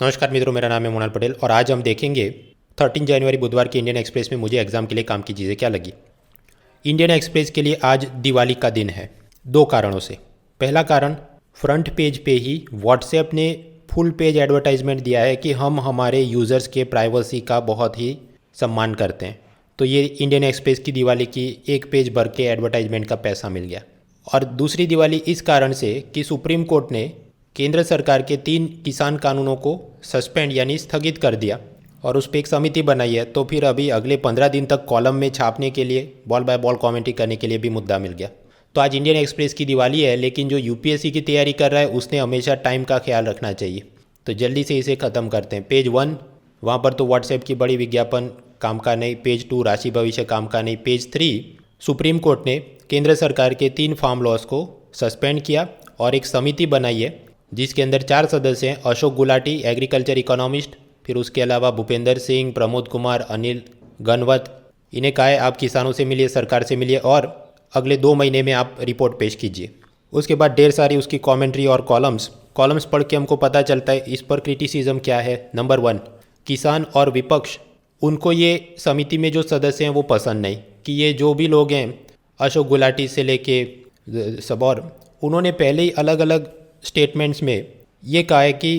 नमस्कार मित्रों, मेरा नाम है मोनाल पटेल और आज हम देखेंगे 13 जनवरी बुधवार के इंडियन एक्सप्रेस में मुझे एग्जाम के लिए काम की चीज़ें क्या लगी। इंडियन एक्सप्रेस के लिए आज दिवाली का दिन है, दो कारणों से। पहला कारण, फ्रंट पेज पे ही व्हाट्सएप ने फुल पेज एडवर्टाइजमेंट दिया है कि हम हमारे यूज़र्स के प्राइवेसी का बहुत ही सम्मान करते हैं। तो ये इंडियन एक्सप्रेस की दिवाली की एक पेज भर के एडवर्टाइजमेंट का पैसा मिल गया। और दूसरी दिवाली इस कारण से कि सुप्रीम कोर्ट ने केंद्र सरकार के 3 किसान कानूनों को सस्पेंड यानी स्थगित कर दिया और उस पर एक समिति बनाई है। तो फिर अभी अगले 15 दिन तक कॉलम में छापने के लिए, बॉल बाय बॉल कमेंट्री करने के लिए भी मुद्दा मिल गया। तो आज इंडियन एक्सप्रेस की दिवाली है, लेकिन जो यूपीएससी की तैयारी कर रहा है उसने हमेशा टाइम का ख्याल रखना चाहिए। तो जल्दी से इसे ख़त्म करते हैं। पेज 1 वहाँ पर तो व्हाट्सएप की बड़ी विज्ञापन काम का नहीं। पेज 2 राशि भविष्य काम का नहीं। पेज 3 सुप्रीम कोर्ट ने केंद्र सरकार के 3 फार्म लॉज को सस्पेंड किया और एक समिति बनाई है जिसके अंदर 4 सदस्य हैं। अशोक गुलाटी एग्रीकल्चर इकोनॉमिस्ट, फिर उसके अलावा भूपेंद्र सिंह, प्रमोद कुमार, अनिल गनवत। इन्हें कहा है आप किसानों से मिलिए, सरकार से मिलिए और अगले 2 महीने में आप रिपोर्ट पेश कीजिए। उसके बाद ढेर सारी उसकी कमेंट्री और कॉलम्स पढ़ के हमको पता चलता है इस पर क्रिटिसिज्म क्या है। नंबर 1, किसान और विपक्ष, उनको ये समिति में जो सदस्य हैं वो पसंद नहीं कि ये जो भी लोग हैं अशोक गुलाटी से लेके सब, और उन्होंने पहले ही अलग अलग स्टेटमेंट्स में ये कहा है कि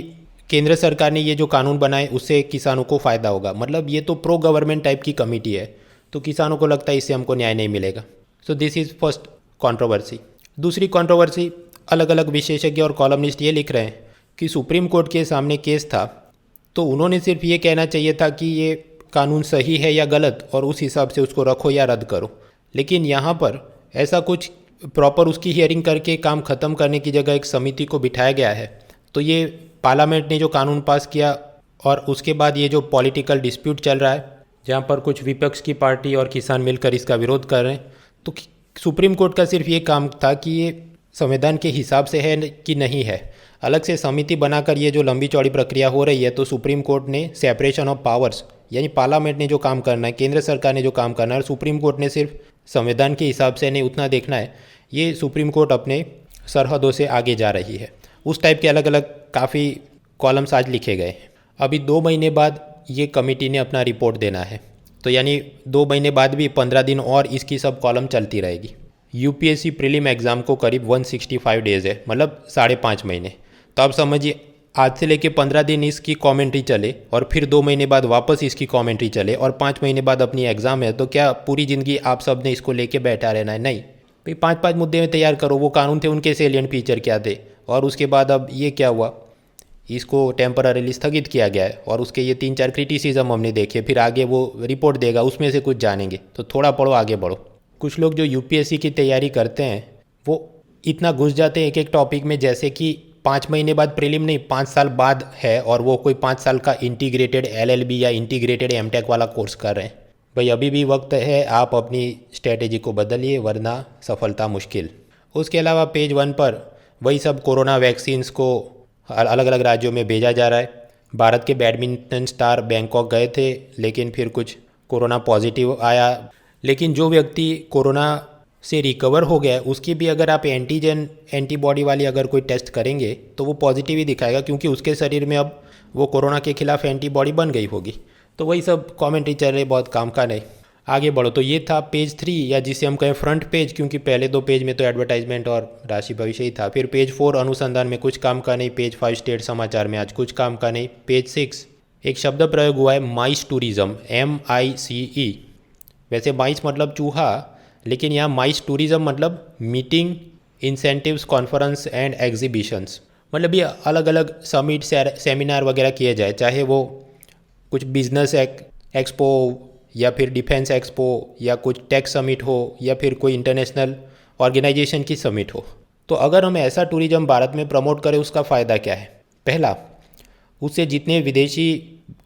केंद्र सरकार ने ये जो कानून बनाए उससे किसानों को फ़ायदा होगा। मतलब ये तो प्रो गवर्नमेंट टाइप की कमेटी है, तो किसानों को लगता है इससे हमको न्याय नहीं मिलेगा। So this is first controversy. दूसरी कंट्रोवर्सी, अलग अलग विशेषज्ञ और कॉलमनिस्ट ये लिख रहे हैं कि सुप्रीम कोर्ट के सामने केस था तो उन्होंने सिर्फ ये कहना चाहिए था कि ये कानून सही है या गलत और उस हिसाब से उसको रखो या रद्द करो। लेकिन यहाँ पर ऐसा कुछ प्रॉपर उसकी हियरिंग करके काम ख़त्म करने की जगह एक समिति को बिठाया गया है। तो ये पार्लियामेंट ने जो कानून पास किया और उसके बाद ये जो पॉलिटिकल डिस्प्यूट चल रहा है जहाँ पर कुछ विपक्ष की पार्टी और किसान मिलकर इसका विरोध कर रहे हैं, तो सुप्रीम कोर्ट का सिर्फ ये काम था कि ये संविधान के हिसाब से है कि नहीं है। अलग से समिति बनाकर ये जो लंबी चौड़ी प्रक्रिया हो रही है, तो सुप्रीम कोर्ट ने सेपरेशन ऑफ पावर्स यानी पार्लियामेंट ने जो काम करना है, केंद्र सरकार ने जो काम करना है और सुप्रीम कोर्ट ने सिर्फ संविधान के हिसाब से नहीं उतना देखना है, ये सुप्रीम कोर्ट अपने सरहदों से आगे जा रही है। उस टाइप के अलग अलग काफ़ी कॉलम्स आज लिखे गए हैं। अभी 2 महीने बाद ये कमेटी ने अपना रिपोर्ट देना है, तो यानी 2 महीने बाद भी 15 दिन और इसकी सब कॉलम चलती रहेगी। यूपीएससी प्रीलिम एग्ज़ाम को करीब 165 डेज़ है, मतलब 5.5 महीने। तो आप समझिए आज से लेके 15 दिन इसकी कमेंट्री चले और फिर 2 महीने बाद वापस इसकी कमेंट्री चले और 5 महीने बाद अपनी एग्ज़ाम है, तो क्या पूरी ज़िंदगी आप सब ने इसको लेके बैठा रहना है? नहीं भाई, 5-5 मुद्दे में तैयार करो। वो कानून थे, उनके सेलिएंट फीचर क्या थे और उसके बाद अब ये क्या हुआ, इसको टेम्पररीली स्थगित किया गया है और उसके ये 3-4 क्रिटिसिज्म हमने देखे। फिर आगे वो रिपोर्ट देगा, उसमें से कुछ जानेंगे। तो थोड़ा पढ़ो, आगे बढ़ो। कुछ लोग जो यूपीएससी की तैयारी करते हैं वो इतना घुस जाते हैं एक एक टॉपिक में, जैसे कि 5 महीने बाद प्रीलिम नहीं, 5 साल बाद है और वो कोई 5 साल का इंटीग्रेटेड एलएलबी या इंटीग्रेटेड एमटेक वाला कोर्स कर रहे हैं। भाई अभी भी वक्त है, आप अपनी स्ट्रेटेजी को बदलिए वरना सफलता मुश्किल। उसके अलावा पेज 1 पर वही सब कोरोना वैक्सीन्स को अलग अलग राज्यों में भेजा जा रहा है। भारत के बैडमिंटन स्टार बैंकॉक गए थे लेकिन फिर कुछ कोरोना पॉजिटिव आया। लेकिन जो व्यक्ति कोरोना से रिकवर हो गया है उसकी भी अगर आप एंटीबॉडी वाली अगर कोई टेस्ट करेंगे तो वो पॉजिटिव ही दिखाएगा, क्योंकि उसके शरीर में अब वो कोरोना के खिलाफ एंटीबॉडी बन गई होगी। तो वही सब कमेंट्री चल रही, बहुत काम का नहीं। आगे बढ़ो। तो ये था पेज 3 या जिसे हम कहें फ्रंट पेज, क्योंकि पहले 2 पेज में तो एडवर्टाइजमेंट और राशि भविष्य ही था। फिर पेज 4 अनुसंधान में कुछ काम का नहीं। पेज 5 स्टेट समाचार में आज कुछ काम का नहीं। पेज 6 एक शब्द प्रयोग हुआ है माइस टूरिज्म, MICE। वैसे माइस मतलब चूहा, लेकिन यहाँ माइस टूरिज्म मतलब meeting, incentives, conference and exhibitions. मतलब ये अलग अलग समिट, सेमिनार वगैरह किए जाए, चाहे वो कुछ बिजनेस एक्सपो या फिर डिफेंस एक्सपो या कुछ टेक समिट हो या फिर कोई इंटरनेशनल ऑर्गेनाइजेशन की समिट हो। तो अगर हम ऐसा टूरिज्म भारत में प्रमोट करें उसका फ़ायदा क्या है? पहला, उससे जितने विदेशी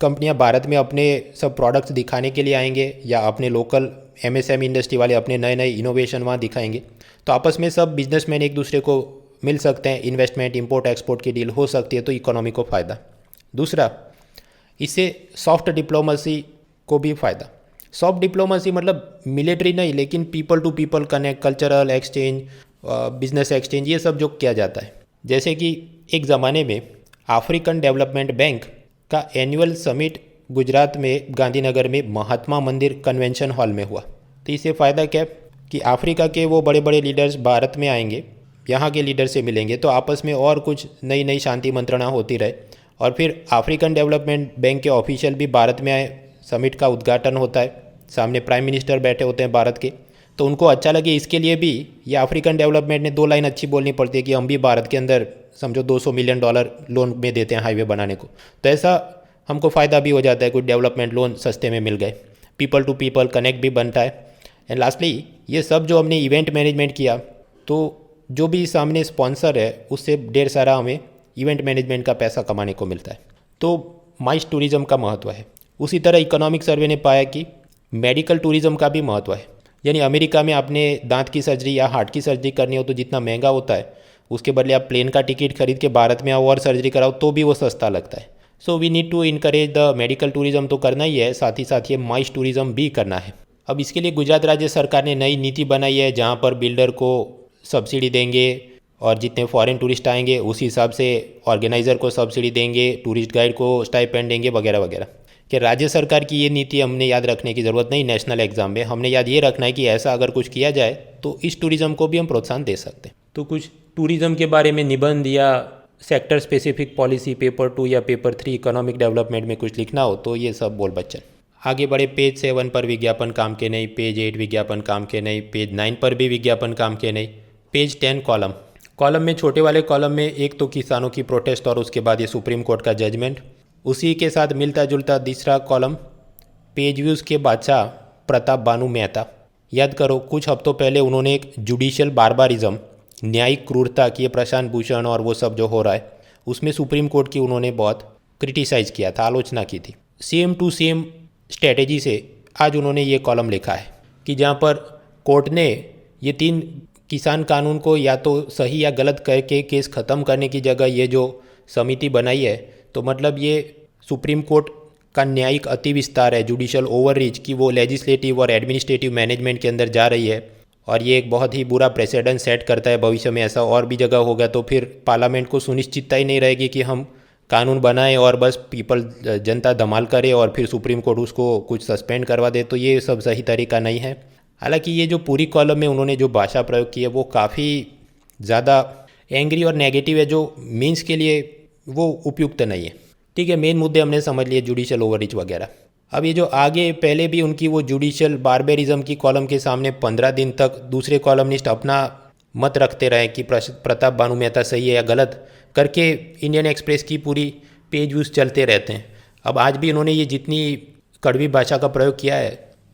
कंपनियां भारत में अपने सब प्रोडक्ट्स दिखाने के लिए आएंगे या अपने लोकल MSME इंडस्ट्री वाले अपने नए नए इनोवेशन वहाँ दिखाएंगे, तो आपस में सब बिजनेसमैन एक दूसरे को मिल सकते हैं, इन्वेस्टमेंट, इंपोर्ट एक्सपोर्ट की डील हो सकती है, तो इकोनॉमी को फ़ायदा। दूसरा, इससे सॉफ्ट डिप्लोमेसी को भी फ़ायदा। सॉफ्ट डिप्लोमेसी मतलब मिलिट्री नहीं, लेकिन people to people connect, cultural exchange, business exchange, ये सब जो किया जाता है। जैसे कि एक ज़माने में अफ्रीकन डेवलपमेंट बैंक का एनुअल समिट गुजरात में गांधीनगर में महात्मा मंदिर कन्वेंशन हॉल में हुआ। तो इससे फ़ायदा क्या कि अफ्रीका के वो बड़े बड़े लीडर्स भारत में आएंगे, यहाँ के लीडर से मिलेंगे, तो आपस में और कुछ नई नई शांति मंत्रणा होती रहे। और फिर अफ्रीकन डेवलपमेंट बैंक के ऑफिशियल भी भारत में आए, समिट का उद्घाटन होता है, सामने प्राइम मिनिस्टर बैठे होते हैं भारत के, तो उनको अच्छा लगे इसके लिए भी ये अफ्रीकन डेवलपमेंट ने 2 लाइन अच्छी बोलनी पड़ती है कि हम भी भारत के अंदर समझो $200 मिलियन लोन में देते हैं हाईवे बनाने को। तो ऐसा हमको फ़ायदा भी हो जाता है, कुछ डेवलपमेंट लोन सस्ते में मिल गए, पीपल टू पीपल कनेक्ट भी बनता है। एंड लास्टली ये सब जो हमने इवेंट मैनेजमेंट किया, तो जो भी सामने स्पॉन्सर है उससे ढेर सारा हमें इवेंट मैनेजमेंट का पैसा कमाने को मिलता है। तो माइस टूरिज़्म का महत्व है। उसी तरह इकोनॉमिक सर्वे ने पाया कि मेडिकल टूरिज़्म का भी महत्व है। यानी अमेरिका में आपने दांत की सर्जरी या हार्ट की सर्जरी करनी हो तो जितना महंगा होता है, उसके बदले आप प्लेन का टिकट खरीद के भारत में आओ और सर्जरी कराओ तो भी वो सस्ता लगता है। So we need to encourage the medical tourism तो करना ही है, साथ ही साथ ये माइस टूरिज़्म भी करना है। अब इसके लिए गुजरात राज्य सरकार ने नई नीति बनाई है, जहाँ पर बिल्डर को सब्सिडी देंगे और जितने फॉरेन टूरिस्ट आएंगे उसी हिसाब से ऑर्गेनाइज़र को सब्सिडी देंगे, टूरिस्ट गाइड को स्टाइपेंड देंगे वगैरह वगैरह। कि राज्य सरकार की ये नीति हमने याद रखने की ज़रूरत नहीं, नेशनल एग्जाम में हमने याद ये रखना है कि ऐसा अगर कुछ किया जाए तो इस टूरिज़्म को भी हम प्रोत्साहन दे सकते हैं। तो कुछ टूरिज़्म के बारे में निबंध या सेक्टर स्पेसिफिक पॉलिसी पेपर 2 या पेपर 3 इकोनॉमिक डेवलपमेंट में कुछ लिखना हो तो ये सब बोल बच्चन। आगे बढ़े, पेज 7 पर विज्ञापन काम के नहीं, पेज 8 विज्ञापन काम के नहीं, पेज 9 पर भी विज्ञापन काम के नहीं, पेज 10 कॉलम में छोटे वाले कॉलम में एक तो किसानों की प्रोटेस्ट और उसके बाद ये सुप्रीम कोर्ट का जजमेंट, उसी के साथ मिलता जुलता दूसरा कॉलम पेज व्यूज़ के बादशाह प्रताप बानू मेहता। याद करो कुछ हफ्तों पहले उन्होंने एक जुडिशियल बारबारिज्म, न्यायिक क्रूरता की प्रशांत भूषण और वो सब जो हो रहा है उसमें सुप्रीम कोर्ट की उन्होंने बहुत क्रिटिसाइज़ किया था, आलोचना की थी। सेम टू सेम स्ट्रेटेजी से आज उन्होंने ये कॉलम लिखा है कि जहाँ पर कोर्ट ने ये 3 किसान कानून को या तो सही या गलत करके केस ख़त्म करने की जगह ये जो समिति बनाई है, तो मतलब ये सुप्रीम कोर्ट का न्यायिक अति विस्तार है, जुडिशियल ओवररीच की वो लेजिस्लेटिव और एडमिनिस्ट्रेटिव मैनेजमेंट के अंदर जा रही है। और ये एक बहुत ही बुरा प्रेसिडेंट सेट करता है। भविष्य में ऐसा और भी जगह होगा तो फिर पार्लियामेंट को सुनिश्चितता ही नहीं रहेगी कि हम कानून बनाएं और बस जनता धमाल करे और फिर सुप्रीम कोर्ट उसको कुछ सस्पेंड करवा दे, तो ये सब सही तरीका नहीं है। हालांकि ये जो पूरी कॉलम में उन्होंने जो भाषा प्रयोग की है वो काफ़ी ज़्यादा एंग्री और नेगेटिव है, जो मीन्स के लिए वो उपयुक्त नहीं है। ठीक है, मेन मुद्दे हमने समझ लिए, जुडिशियल ओवररीच वगैरह। अब ये जो आगे पहले भी उनकी वो जुडिशियल बारबेरिज्म की कॉलम के सामने 15 दिन तक दूसरे कॉलमनिस्ट अपना मत रखते रहे कि प्रताप बानू मेहता सही है या गलत करके इंडियन एक्सप्रेस की पूरी पेज व्यूज़ चलते रहते हैं। अब आज भी इन्होंने ये जितनी कड़वी भाषा का प्रयोग किया है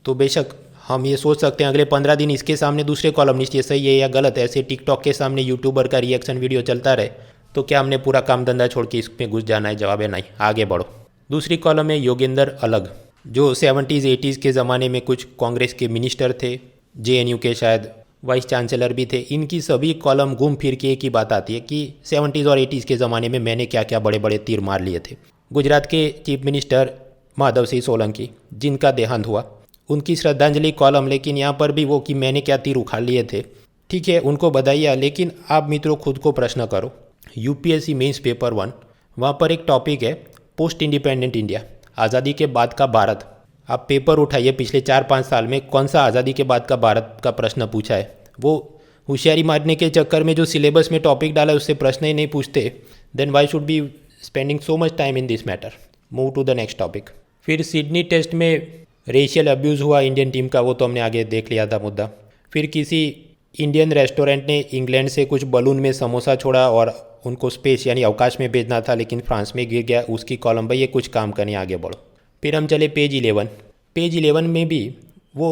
तो बेशक हम ये सोच सकते हैं अगले 15 दिन इसके सामने दूसरे कॉलमनिस्ट ये सही है या गलत ऐसे टिकटॉक के सामने यूट्यूबर का रिएक्शन वीडियो चलता रहे, तो क्या हमने पूरा काम धंधा छोड़ के इसमें घुस जाना है? जवाब है नहीं, आगे बढ़ो। दूसरी कॉलम है योगेंद्र अलग, जो 70s 80s के ज़माने में कुछ कांग्रेस के मिनिस्टर थे, JNU के शायद वाइस चांसलर भी थे। इनकी सभी कॉलम घूम फिर के एक ही बात आती है कि 70s और 80s के ज़माने में मैंने क्या क्या बड़े बड़े तीर मार लिए थे। गुजरात के चीफ मिनिस्टर माधव सिंह सोलंकी जिनका देहांत हुआ, उनकी श्रद्धांजलि कॉलम, लेकिन यहाँ पर भी वो कि मैंने क्या तीर उखाड़ लिए थे। ठीक है, उनको बधाइयाँ, लेकिन आप मित्रों खुद को प्रश्न करो। UPSC मेंस पेपर 1 वहाँ पर एक टॉपिक है पोस्ट इंडिपेंडेंट इंडिया, आज़ादी के बाद का भारत। आप पेपर उठाइए पिछले 4-5 साल में कौन सा आज़ादी के बाद का भारत का प्रश्न पूछा है। वो होशियारी मारने के चक्कर में जो सिलेबस में टॉपिक डाला है उससे प्रश्न ही नहीं पूछते, then why should be spending so much time in this matter. Move to the next topic. फिर सिडनी टेस्ट में रेशियल अब्यूज़ हुआ इंडियन टीम का, वो तो हमने आगे देख लिया था मुद्दा। फिर किसी इंडियन रेस्टोरेंट ने इंग्लैंड से कुछ बलून में समोसा छोड़ा और उनको स्पेस यानी अवकाश में भेजना था लेकिन फ्रांस में गिर गया, उसकी कॉलम। भाई ये कुछ काम करने आगे बढ़ो। फिर हम चले पेज 11। पेज 11 में भी वो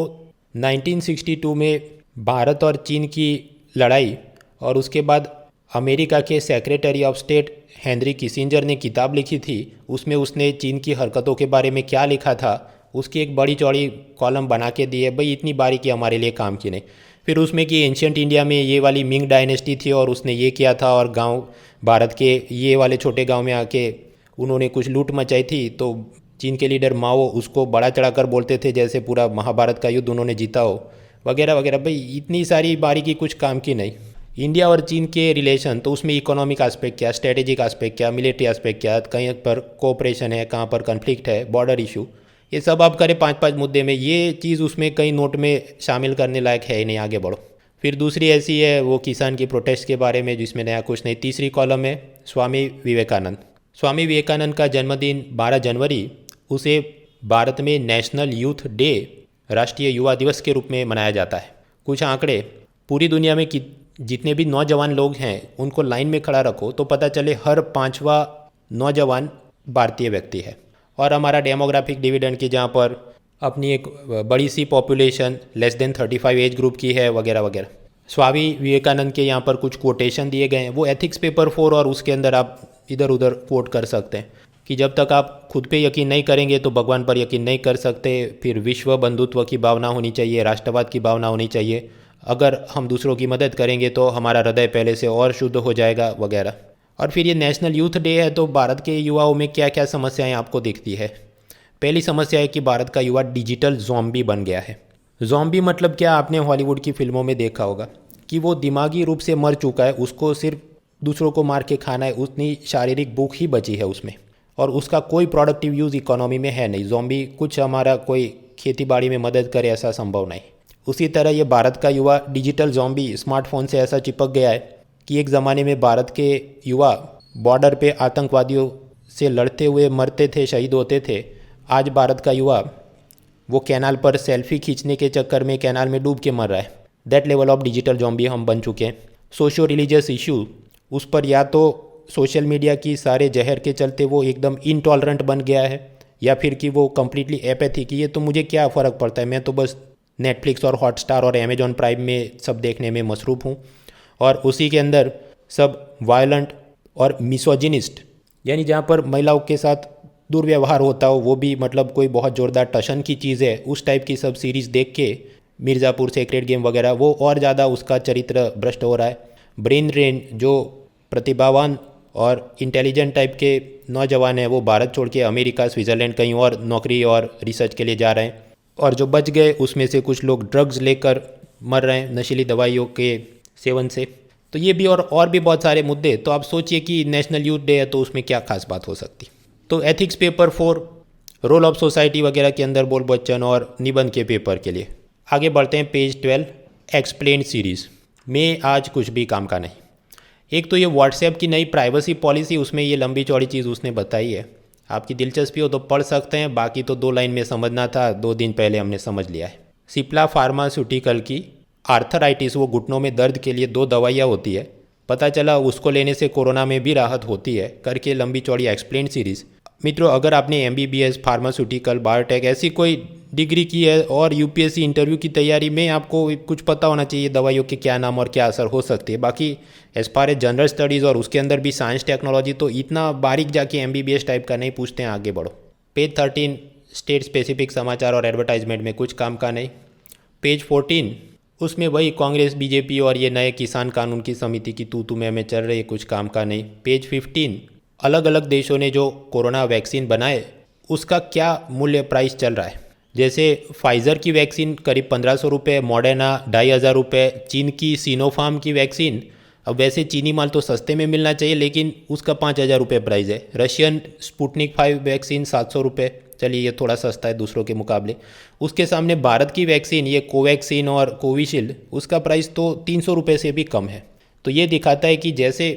1962 में भारत और चीन की लड़ाई और उसके बाद अमेरिका के secretary of state Henry Kissinger ने किताब लिखी थी, उसमें उसने चीन की हरकतों के बारे में क्या लिखा था उसकी एक बड़ी चौड़ी कॉलम बना के दी है। भाई इतनी बारीकी हमारे लिए काम की नहीं। फिर उसमें कि एंशियंट इंडिया में ये वाली मिंग डायनेस्टी थी और उसने ये किया था और गांव भारत के ये वाले छोटे गांव में आके उन्होंने कुछ लूट मचाई थी, तो चीन के लीडर माओ उसको बड़ा चढ़ाकर बोलते थे जैसे पूरा महाभारत का युद्ध उन्होंने जीता हो, वगैरह वगैरह। भाई इतनी सारी बारीकी कुछ काम की नहीं। इंडिया और चीन के रिलेशन, तो उसमें इकोनॉमिक एस्पेक्ट क्या, स्ट्रेटेजिक एस्पेक्ट क्या, मिलिट्री एस्पेक्ट क्या, कहीं पर कोऑपरेशन है, कहाँ पर कन्फ्लिक्ट है, बॉर्डर इशू, ये सब आप करें 5-5 मुद्दे में, ये चीज़ उसमें कहीं नोट में शामिल करने लायक है ही नहीं, आगे बढ़ो। फिर दूसरी ऐसी है वो किसान की प्रोटेस्ट के बारे में, जिसमें नया कुछ नहीं। तीसरी कॉलम है स्वामी विवेकानंद। स्वामी विवेकानंद का जन्मदिन 12 जनवरी, उसे भारत में नेशनल यूथ डे, राष्ट्रीय युवा दिवस के रूप में मनाया जाता है। कुछ आंकड़े, पूरी दुनिया में जितने भी नौजवान लोग हैं उनको लाइन में खड़ा रखो तो पता चले हर 5वां नौजवान भारतीय व्यक्ति है। और हमारा डेमोग्राफिक डिविडेंड की जहाँ पर अपनी एक बड़ी सी population less than 35 age group की है, वगैरह वगैरह। स्वामी विवेकानंद के यहाँ पर कुछ कोटेशन दिए गए हैं, वो एथिक्स पेपर 4 और उसके अंदर आप इधर उधर कोट कर सकते हैं कि जब तक आप खुद पे यकीन नहीं करेंगे तो भगवान पर यकीन नहीं कर सकते। फिर विश्व बंधुत्व की भावना होनी चाहिए, राष्ट्रवाद की भावना होनी चाहिए, अगर हम दूसरों की मदद करेंगे तो हमारा हृदय पहले से और शुद्ध हो जाएगा, वगैरह। और फिर ये नेशनल यूथ डे है, तो भारत के युवाओं में क्या क्या समस्याएं आपको दिखती है। पहली समस्या है कि भारत का युवा डिजिटल ज़ॉम्बी बन गया है। ज़ॉम्बी मतलब क्या, आपने हॉलीवुड की फिल्मों में देखा होगा कि वो दिमागी रूप से मर चुका है, उसको सिर्फ दूसरों को मार के खाना है, उतनी शारीरिक भूख ही बची है उसमें, और उसका कोई प्रोडक्टिव यूज़ इकोनॉमी में है नहीं। ज़ॉम्बी कुछ हमारा कोई खेती बाड़ी में मदद करे, ऐसा संभव नहीं। उसी तरह ये भारत का युवा डिजिटल ज़ॉम्बी, स्मार्टफोन से ऐसा चिपक गया है कि एक ज़माने में भारत के युवा बॉर्डर पे आतंकवादियों से लड़ते हुए मरते थे, शहीद होते थे। आज भारत का युवा वो कैनाल पर सेल्फी खींचने के चक्कर में कैनाल में डूब के मर रहा है। That level of digital zombie हम बन चुके हैं। सोशो रिलीजियस इशू, उस पर या तो सोशल मीडिया की सारे जहर के चलते वो एकदम इनटॉलरेंट बन गया है, या फिर कि वो कम्प्लीटली एपैथी कि ये तो मुझे क्या फ़र्क पड़ता है, मैं तो बस नेटफ्लिक्स और हॉटस्टार और अमेजॉन प्राइम में सब देखने में मसरूफ़ हूँ। और उसी के अंदर सब वायलेंट और मिसोजिनिस्ट, यानी जहाँ पर महिलाओं के साथ दुर्व्यवहार होता हो, वो भी मतलब कोई बहुत ज़ोरदार टशन की चीज़ है, उस टाइप की सब सीरीज़ देख के, मिर्ज़ापुर, सेक्रेट गेम वगैरह, वो और ज़्यादा उसका चरित्र भ्रष्ट हो रहा है। ब्रेन ड्रेन, जो प्रतिभावान और इंटेलिजेंट टाइप के नौजवान हैं वो भारत छोड़ के अमेरिका, स्विट्ज़रलैंड, कहीं और नौकरी और रिसर्च के लिए जा रहे हैं, और जो बच गए उसमें से कुछ लोग ड्रग्स लेकर मर रहे हैं, नशीली दवाइयों के सेवन से। तो ये भी और भी बहुत सारे मुद्दे। तो आप सोचिए कि नेशनल यूथ डे है तो उसमें क्या खास बात हो सकती। तो ethics paper 4, role of society वगैरह के अंदर बोल बच्चन और निबंध के पेपर के लिए। आगे बढ़ते हैं, पेज 12, एक्सप्लेन सीरीज़ में आज कुछ भी काम का नहीं। एक तो ये व्हाट्सएप की नई प्राइवेसी पॉलिसी, उसमें ये लंबी चौड़ी चीज़ उसने बताई है। आपकी दिलचस्पी हो तो पढ़ सकते हैं, बाकी तो 2 लाइन में समझना था, 2 दिन पहले हमने समझ लिया है। सिप्ला फार्मास्यूटिकल की आर्थराइटिस, वो घुटनों में दर्द के लिए 2 दवाइयाँ होती है, पता चला उसको लेने से कोरोना में भी राहत होती है, करके लंबी चौड़ी एक्सप्लेन सीरीज़। मित्रों, अगर आपने MBBS, फार्मास्यूटिकल, बायोटेक ऐसी कोई डिग्री की है और UPSC इंटरव्यू की तैयारी में आपको कुछ पता होना चाहिए दवाइयों के क्या नाम और क्या असर हो सकते हैं। बाकी as far as general studies और उसके अंदर भी साइंस टेक्नोलॉजी, तो इतना बारीक जाके MBBS टाइप का नहीं पूछते हैं। आगे बढ़ो, पेज 13, स्टेट स्पेसिफिक समाचार और एडवर्टाइजमेंट में कुछ काम का नहीं। पेज 14, उसमें वही कांग्रेस, BJP और ये नए किसान कानून की समिति की तू में चल रही है, कुछ काम का नहीं। पेज 15, अलग अलग देशों ने जो कोरोना वैक्सीन बनाए उसका क्या मूल्य प्राइस चल रहा है। जैसे फाइज़र की वैक्सीन करीब 1500 रुपये, मॉडर्ना 2500 रुपये, चीन की सिनोफार्म की वैक्सीन, अब वैसे चीनी माल तो सस्ते में मिलना चाहिए लेकिन उसका 5000 रुपये प्राइस है। रशियन स्पुतनिक 5 वैक्सीन 700 रुपये, चलिए ये थोड़ा सस्ता है दूसरों के मुकाबले। उसके सामने भारत की वैक्सीन, ये कोवैक्सीन और कोविशील्ड, उसका प्राइस तो 300 रुपये से भी कम है। तो ये दिखाता है कि जैसे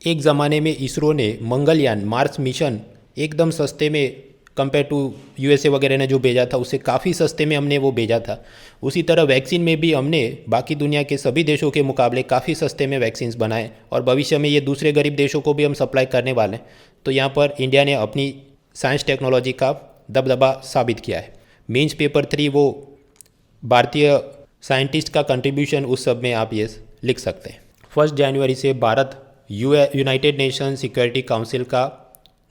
एक ज़माने में इसरो ने मंगलयान, मार्स मिशन एकदम सस्ते में कंपेयर टू USA वगैरह ने जो भेजा था उससे काफ़ी सस्ते में हमने वो भेजा था, उसी तरह वैक्सीन में भी हमने बाकी दुनिया के सभी देशों के मुकाबले काफ़ी सस्ते में वैक्सीन्स बनाए, और भविष्य में ये दूसरे गरीब देशों को भी हम सप्लाई करने वाले हैं। तो यहाँ पर इंडिया ने अपनी साइंस टेक्नोलॉजी का दबदबा साबित किया है। मेंस पेपर 3, वो भारतीय साइंटिस्ट का कंट्रीब्यूशन, उस सब में आप ये लिख सकते हैं। 1 जनवरी से Bharat United nation security council का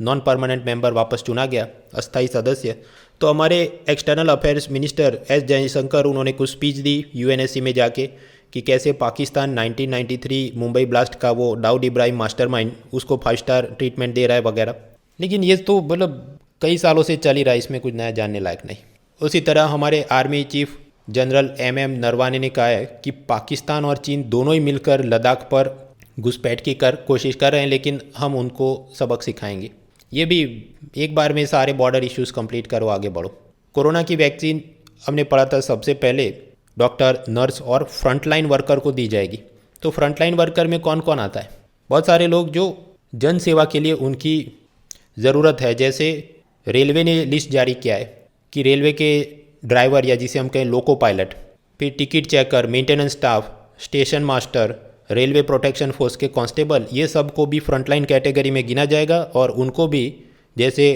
नॉन परमानेंट मेंबर वापस चुना गया, अस्थायी सदस्य। तो हमारे external affairs minister S Jaishankar, उन्होंने कुछ स्पीच दी UNSC में जाके कि कैसे पाकिस्तान 1993 मुंबई ब्लास्ट का वो दाऊद इब्राहिम मास्टरमाइंड, उसको 5 स्टार ट्रीटमेंट दे रहा है वगैरह। लेकिन ये तो मतलब कई सालों से चल ही रहा है, इसमें कुछ नया जानने लायक नहीं। उसी तरह हमारे army chief general MM Naravane ने कहा है कि पाकिस्तान और चीन दोनों ही मिलकर लद्दाख पर घुसपैठ की कोशिश कर रहे हैं, लेकिन हम उनको सबक सिखाएंगे। ये भी एक बार में सारे बॉर्डर इश्यूज़ कंप्लीट करो, आगे बढ़ो। कोरोना की वैक्सीन हमने पढ़ा था सबसे पहले डॉक्टर, नर्स और फ्रंटलाइन वर्कर को दी जाएगी। तो फ्रंटलाइन वर्कर में कौन कौन आता है? बहुत सारे लोग जो जन सेवा के लिए उनकी ज़रूरत है। जैसे रेलवे ने लिस्ट जारी किया है कि रेलवे के ड्राइवर या जिसे हम कहें लोको पायलट, फिर ticket checker, maintenance staff, station master, railway protection force के कांस्टेबल, ये सब को भी फ्रंटलाइन कैटेगरी में गिना जाएगा और उनको भी जैसे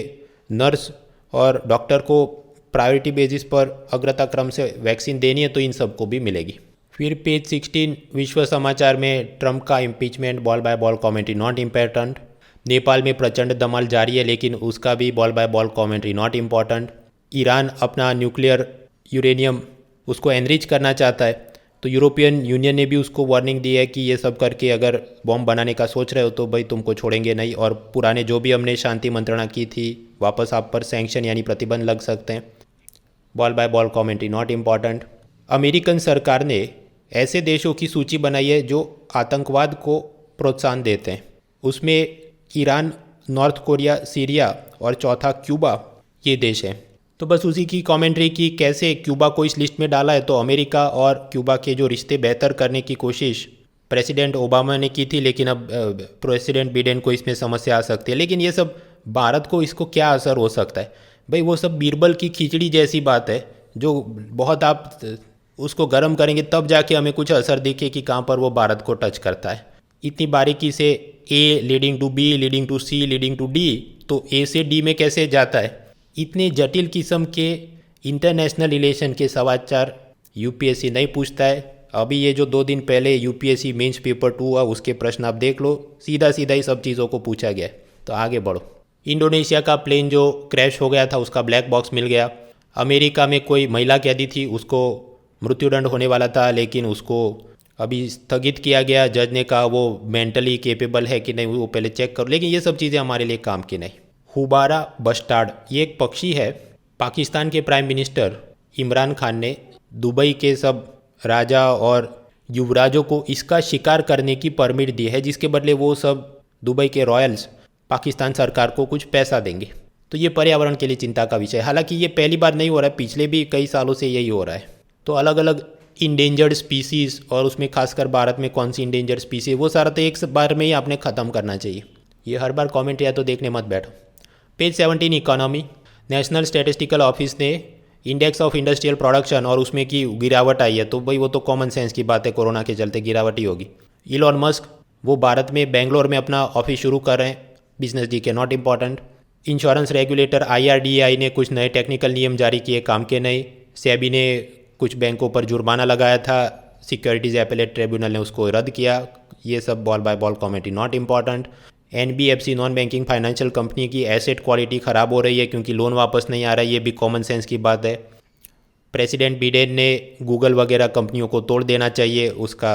नर्स और डॉक्टर को प्रायोरिटी बेसिस पर अग्रता क्रम से वैक्सीन देनी है तो इन सबको भी मिलेगी। फिर पेज 16 विश्व समाचार में ट्रंप का impeachment ball by ball commentary not important. Nepal में प्रचंड धमाल जारी है लेकिन उसका भी ball by ball commentary not important. Iran अपना न्यूक्लियर यूरेनियम उसको एनरिच करना चाहता है तो यूरोपियन यूनियन ने भी उसको वार्निंग दी है कि ये सब करके अगर बॉम्ब बनाने का सोच रहे हो तो भाई तुमको छोड़ेंगे नहीं, और पुराने जो भी हमने शांति मंत्रणा की थी वापस आप पर सैंक्शन यानी प्रतिबंध लग सकते हैं। Ball by ball commentary not important. American सरकार ने ऐसे देशों की सूची बनाई है जो आतंकवाद को प्रोत्साहन देते हैं। उसमें ईरान, नॉर्थ कोरिया, सीरिया और चौथा क्यूबा, ये देश हैं। तो बस उसी की कमेंट्री की कैसे क्यूबा को इस लिस्ट में डाला है। तो अमेरिका और क्यूबा के जो रिश्ते बेहतर करने की कोशिश प्रेसिडेंट ओबामा ने की थी, लेकिन अब प्रेसिडेंट बिडेन को इसमें समस्या आ सकती है। लेकिन ये सब भारत को इसको क्या असर हो सकता है? भाई वो सब बीरबल की खिचड़ी जैसी बात है जो बहुत आप उसको गर्म करेंगे तब जाके हमें कुछ असर दिखे कि कहाँ पर वो भारत को टच करता है। इतनी बारीकी से A leading to B leading to C leading to D, तो A से D में कैसे जाता है? इतने जटिल किस्म के इंटरनेशनल रिलेशन के समाचार UPSC नहीं पूछता है। अभी ये जो 2 दिन पहले UPSC मेंस पेपर 2 हुआ उसके प्रश्न आप देख लो, सीधा सीधा ही सब चीज़ों को पूछा गया है। तो आगे बढ़ो। इंडोनेशिया का प्लेन जो क्रैश हो गया था उसका ब्लैक बॉक्स मिल गया। अमेरिका में कोई महिला कैदी थी, उसको मृत्युदंड होने वाला था लेकिन उसको अभी स्थगित किया गया। जज ने कहा वो मेंटली केपेबल है कि नहीं वो पहले चेक करो। लेकिन ये सब चीज़ें हमारे लिए काम की नहीं। हुबारा बस्टार्ड ये एक पक्षी है। पाकिस्तान के प्राइम मिनिस्टर इमरान खान ने दुबई के सब राजा और युवराजों को इसका शिकार करने की परमिट दी है, जिसके बदले वो सब दुबई के रॉयल्स पाकिस्तान सरकार को कुछ पैसा देंगे। तो ये पर्यावरण के लिए चिंता का विषय है। हालांकि ये पहली बार नहीं हो रहा है, पिछले भी कई सालों से यही हो रहा है। तो अलग अलग इंडेंजर्ड स्पीसीज़ और उसमें खासकर भारत में कौन सी इंडेंजर्ड स्पीसीज, वो सारा तो एक बार में ही आपने ख़त्म करना चाहिए। ये हर बार कमेंट या तो देखने मत बैठो। Page 17 economy. National statistical office ने इंडेक्स ऑफ इंडस्ट्रियल प्रोडक्शन और उसमें की गिरावट आई है। तो भाई वो तो कॉमन सेंस की बात है, कोरोना के चलते गिरावट ही होगी। इलॉन मस्क वो भारत में बेंगलोर में अपना ऑफिस शुरू कर रहे हैं। बिजनेस डी के not important. Insurance regulator IRDAI ने कुछ नए टेक्निकल नियम जारी किए, काम के नए। सेबी ने कुछ बैंकों पर जुर्माना लगाया था, सिक्योरिटीज़ एपेलेट ट्रिब्यूनल ने उसको रद्द किया। ये सब ball by ball commentary not important. NBFC non banking financial company की एसेट क्वालिटी ख़राब हो रही है क्योंकि लोन वापस नहीं आ रहा है, ये भी कॉमन सेंस की बात है। प्रेसिडेंट बिडेन ने गूगल वगैरह कंपनियों को तोड़ देना चाहिए, उसका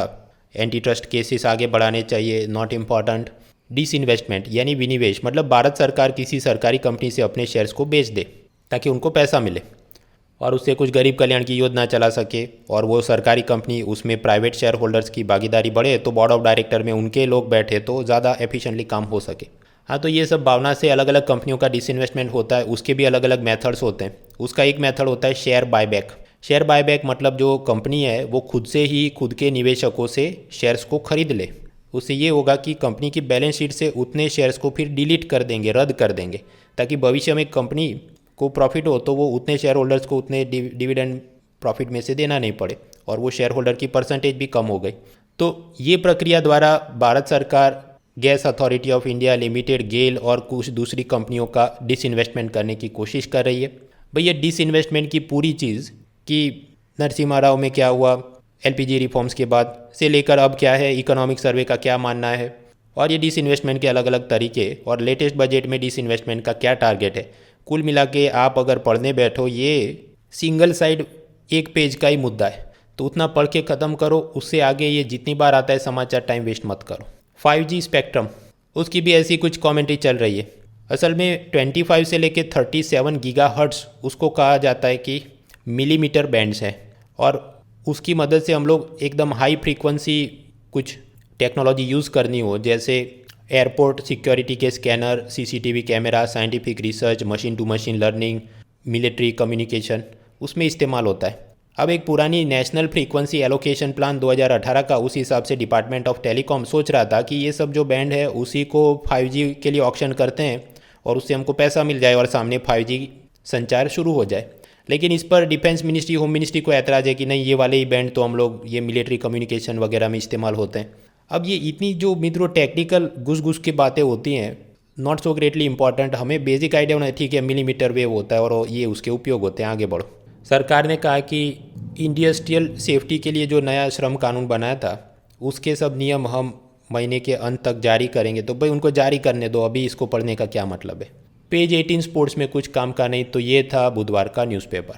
एंटी ट्रस्ट केसेस आगे बढ़ाने चाहिए, नॉट इम्पॉर्टेंट। डिसइन्वेस्टमेंट यानी विनिवेश, मतलब भारत सरकार किसी सरकारी कंपनी से अपने शेयर्स को बेच दे ताकि उनको पैसा मिले और उससे कुछ गरीब कल्याण की योजना चला सके, और वो सरकारी कंपनी उसमें प्राइवेट शेयर होल्डर्स की भागीदारी बढ़े तो बोर्ड ऑफ डायरेक्टर में उनके लोग बैठे तो ज़्यादा एफिशिएंटली काम हो सके। हाँ, तो ये सब भावना से अलग अलग कंपनियों का डिसइन्वेस्टमेंट होता है। उसके भी अलग अलग मेथड्स होते हैं। उसका एक मेथड होता है शेयर बायबैक। शेयर बायबैक मतलब जो कंपनी है वो खुद से ही खुद के निवेशकों से शेयर्स को खरीद ले। उससे ये होगा कि कंपनी की बैलेंस शीट से उतने शेयर्स को फिर डिलीट कर देंगे, रद्द कर देंगे, ताकि भविष्य में कंपनी को प्रॉफिट हो तो वो उतने शेयर होल्डर्स को उतने डिविडेंड प्रॉफिट में से देना नहीं पड़े और वो शेयर होल्डर की परसेंटेज भी कम हो गई। तो ये प्रक्रिया द्वारा भारत सरकार gas authority of India limited, GAIL और कुछ दूसरी कंपनियों का डिसइन्वेस्टमेंट करने की कोशिश कर रही है। भाई ये डिसइन्वेस्टमेंट की पूरी चीज़ कि नरसिम्हा राव में क्या हुआ, LPG रिफॉर्म्स के बाद से लेकर अब क्या है, इकोनॉमिक सर्वे का क्या मानना है, और ये डिसइन्वेस्टमेंट के अलग अलग तरीके और लेटेस्ट बजट में डिसइन्वेस्टमेंट का क्या टारगेट है, कुल मिला के आप अगर पढ़ने बैठो ये सिंगल साइड एक पेज का ही मुद्दा है। तो उतना पढ़ के ख़त्म करो, उससे आगे ये जितनी बार आता है समाचार टाइम वेस्ट मत करो। 5G स्पेक्ट्रम, उसकी भी ऐसी कुछ कमेंट्री चल रही है। असल में 25 से लेके 37 गीगाहर्ट्ज़ उसको कहा जाता है कि मिलीमीटर बैंड्स हैं, और उसकी मदद से हम लोग एकदम हाई फ्रीक्वेंसी कुछ टेक्नोलॉजी यूज़ करनी हो, जैसे एयरपोर्ट सिक्योरिटी के scanner, CCTV camera, scientific research, machine to machine learning, military communication, उसमें इस्तेमाल होता है। अब एक पुरानी नेशनल फ्रीक्वेंसी एलोकेशन प्लान 2018 का, उस हिसाब से डिपार्टमेंट ऑफ टेलीकॉम सोच रहा था कि ये सब जो बैंड है उसी को 5G के लिए ऑक्शन करते हैं और उससे हमको पैसा मिल जाए और सामने 5G संचार शुरू हो जाए। लेकिन इस पर डिफेंस मिनिस्ट्री, होम मिनिस्ट्री को ऐतराज़ है कि नहीं, ये वाले ही बैंड तो हम लोग ये मिलिट्री कम्युनिकेशन वगैरह में इस्तेमाल होते हैं। अब ये इतनी जो मित्रों टेक्निकल घुस की बातें होती हैं, नॉट सो ग्रेटली इंपॉर्टेंट, हमें बेसिक आइडिया होना है, ठीक है मिलीमीटर वेव होता है और ये उसके उपयोग होते हैं, आगे बढ़ो। सरकार ने कहा कि इंडस्ट्रियल सेफ्टी के लिए जो नया श्रम कानून बनाया था उसके सब नियम हम महीने के अंत तक जारी करेंगे। तो भाई उनको जारी करने दो, अभी इसको पढ़ने का क्या मतलब है। पेज 18 स्पोर्ट्स में कुछ काम का नहीं। तो ये था बुधवार का न्यूज़पेपर।